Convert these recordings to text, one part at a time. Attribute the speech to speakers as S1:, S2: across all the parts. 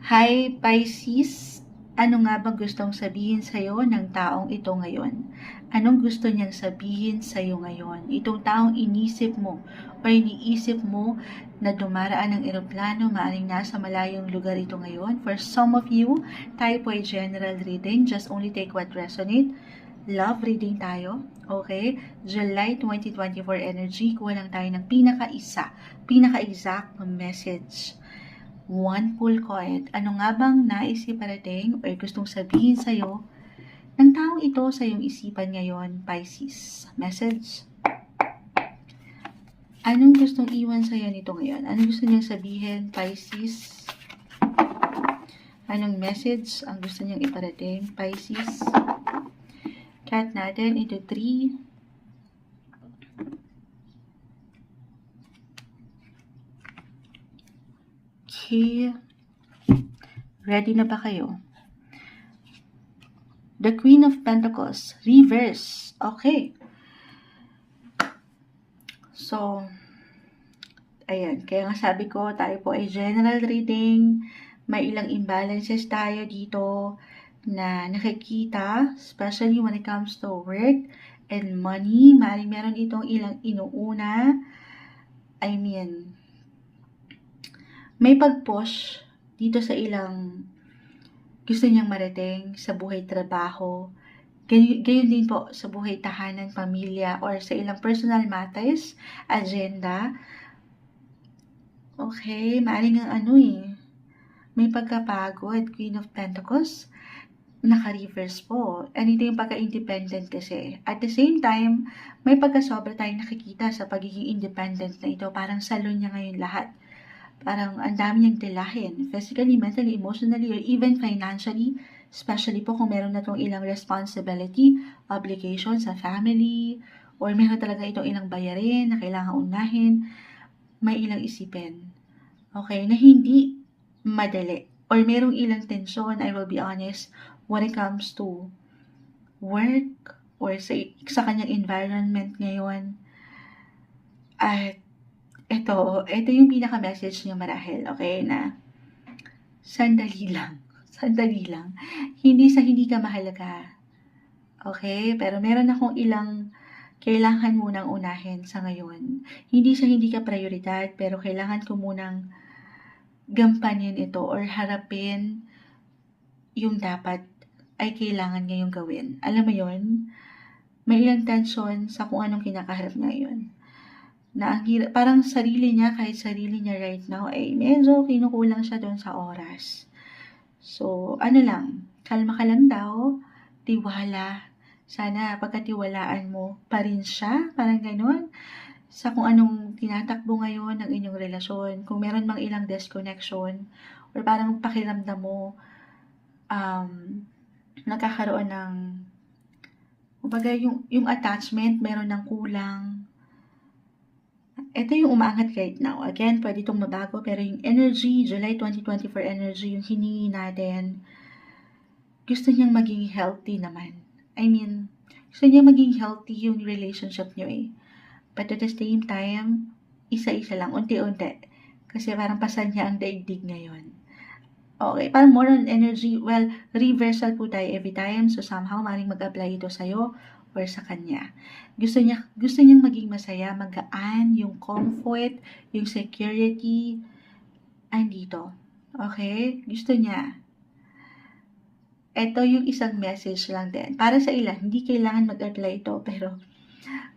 S1: Hi Pisces, ano nga bang gustong sabihin sa'yo ng taong ito ngayon? Anong gusto niyang sabihin sa'yo ngayon? Itong taong inisip mo o iniisip mo na dumaraan ng eroplano, maaaring nasa malayong lugar ito ngayon. For some of you, tayo po ay general reading. Just only take what resonate. Love reading tayo. Okay? July 2024 energy. Kuha lang tayo ng pinaka-exact message. One full coin. Ano nga bang nais iparating o gustong sabihin sa'yo ng taong ito sa iyong isipan ngayon, Pisces? Message? Anong gustong iwan sa'yo nito ngayon? Anong gusto niyang sabihin, Pisces? Anong message ang gusto niyang iparating, Pisces? Cut natin into 3. Okay. Ready na ba kayo? The Queen of Pentacles, reverse. Okay. So, ayan. Kaya nga sabi ko, tayo po ay general reading. May ilang imbalances tayo dito na nakikita, especially when it comes to work and money. Maaaring meron itong ilang inuuna. May pag-push dito sa ilang gusto niyang marating sa buhay trabaho. Gayon din po sa buhay tahanan, pamilya, or sa ilang personal matters, agenda. Okay, maaaring may pagkapagod, Queen of Pentacles, naka-reverse po. And ito yung pagka-independent kasi. At the same time, may pagkasobra tayong nakikita sa pagiging independent na ito. Parang salon niya ngayon lahat. Parang ang dami niyang tilahin, physically, mentally, emotionally, or even financially, especially po kung meron na itong ilang responsibility, obligation sa family, or meron talaga itong ilang bayarin na kailangan unahin, may ilang isipin. Okay, na hindi madali, or merong ilang tensyon, I will be honest, when it comes to work, or sa kanyang environment ngayon. At ito yung pinaka-message niya marahil, okay, na sandali lang, hindi ka mahalaga, okay, pero meron akong ilang kailangan munang unahin sa ngayon. Hindi ka prioridad, pero kailangan ko munang gampanin ito or harapin yung dapat ay kailangan ngayong gawin. Alam mo yon, may ilang tension sa kung anong kinakaharap ngayon. Na ang hirap, parang kahit sarili niya right now, ay medyo kinukulang siya doon sa oras. So, kalma ka lang daw, tiwala. Sana pagkatiwalaan mo pa rin siya, parang ganun, sa kung anong tinatakbo ngayon ng inyong relasyon. Kung meron mang ilang disconnection, or parang pakiramdam mo, nagkakaroon ng, kumbaga yung attachment, meron ng kulang. Ito yung umaangat right now. Again, pwede itong mabago, pero yung energy, July 2024 energy, yung hiningi natin, gusto niyang maging healthy naman. Gusto niyang maging healthy yung relationship niyo eh. But at the same time, isa-isa lang, unti-unti. Kasi parang pasan niya ang daigdig ngayon. Okay, parang more on energy, well, reversal po tayo every time. So somehow, maaaring mag-apply ito sa'yo or sa kanya. Gusto niyang maging masaya, magaan, yung comfort, yung security, andito. Okay? Gusto niya. Ito yung isang message lang din. Para sa ilan, hindi kailangan mag-apply ito, pero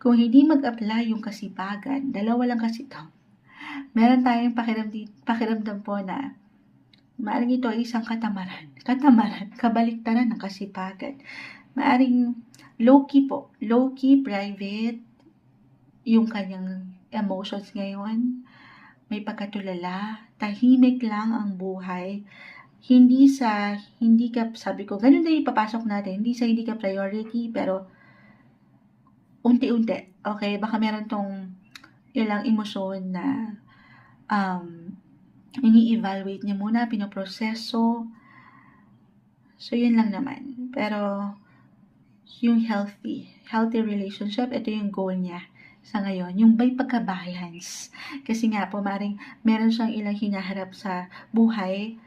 S1: kung hindi mag-apply yung kasipagan, dalawa lang kasi ito. Meron tayong pakiramdam po na maaring ito ay isang katamaran, kabaliktaran ng kasipagan. Maaring low-key, private, yung kanyang emotions ngayon. May pagkatulala, tahimik lang ang buhay. Sabi ko, ganun din ipapasok natin, hindi ka priority, pero unti-unti, okay? Baka meron tong ilang emosyon na ini-evaluate niya muna, pinoproseso. So, yun lang naman. Pero, yung healthy relationship, ito yung goal niya sa ngayon. Yung may pagka-balance. Kasi nga po, meron siyang ilang hinaharap sa buhay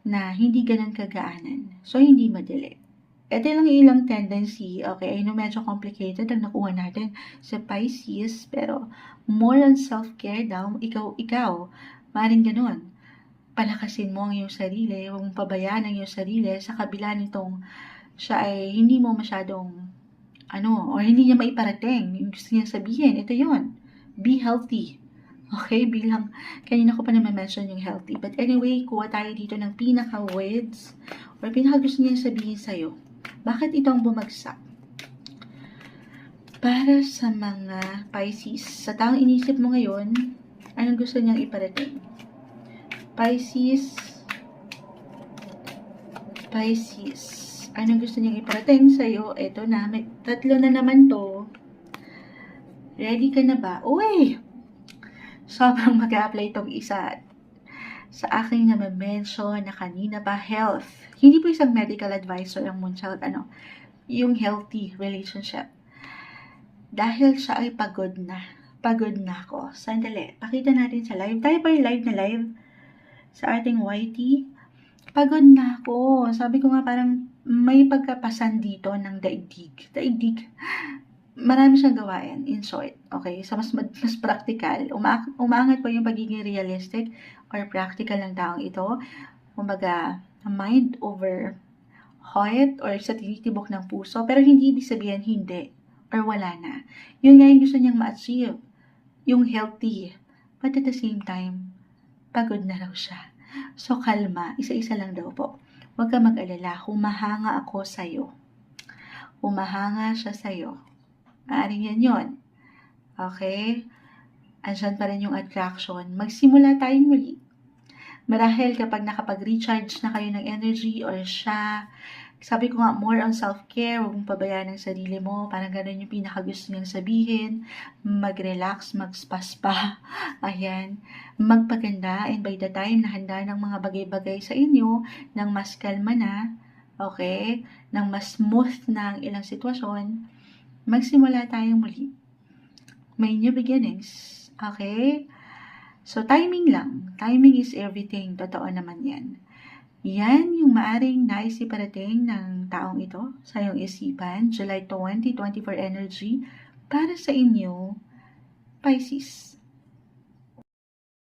S1: na hindi ganun kagaanan. So, hindi madali. Ito lang yung ilang tendency, okay, I know medyo complicated ang nakuha natin sa Pisces, pero more on self-care daw, ikaw, maring ganun. Palakasin mo ang iyong sarili, huwag mong pabayaan ang iyong sarili sa kabila nitong siya ay hindi mo masyadong, or hindi niya maiparating, yung gusto niya sabihin, ito yon, be healthy. Okay, bilang, kanina ko pa naman mention yung healthy. But anyway, kuha tayo dito ng pinaka-words or pinaka-gusto niya sabihin sa'yo. Bakit ito ang bumagsak? Para sa mga Pisces, sa taong inisip mo ngayon, anong gusto niyang iparating? Pisces, anong gusto niyang iparating sa'yo? Ito na, may tatlo na naman to. Ready ka na ba? Uy! Sobrang mag-a-apply itong isa sa aking na-mention na kanina pa, health. Hindi po isang medical advisor ang Moonchild, yung healthy relationship. Dahil siya ay pagod na ako. Sandali, pakita natin sa live. Tayo pa yung live na live sa ating YT. Pagod na ako. Sabi ko nga parang may pagkapasan dito ng daigdig. Marami siyang gawain, in short. Okay? So, mas practical. Umaangat po yung pagiging realistic or practical ng taong ito. Kumbaga, mind over heart or sa tinitibok ng puso. Pero hindi ibig sabihin hindi or wala na. Yun nga yung gusto niyang ma-achieve. Yung healthy. But at the same time, pagod na raw siya. So, kalma. Isa-isa lang daw po. Huwag ka mag-alala. Humahanga ako sa'yo. Humahanga siya sa'yo. Maaring yan yun. Okay? Andyan pa rin yung attraction. Magsimula tayong muli. Marahil kapag nakapag-recharge na kayo ng energy or siya, sabi ko nga, more on self-care, huwag mong pabayaan ang sarili mo. Parang ganun yung pinakagusto niyang sabihin. Mag-relax, mag-spa-spa. Ayan. Magpaganda. And by the time na handa ng mga bagay-bagay sa inyo, nang mas kalma na, okay, nang mas smooth na ang ilang sitwasyon, magsimula tayong muli. May new beginnings. Okay? So, timing lang. Timing is everything. Totoo naman yan. Yan yung maaring naisiparating ng taong ito sa iyong isipan, July 2024 energy para sa inyo, Pisces.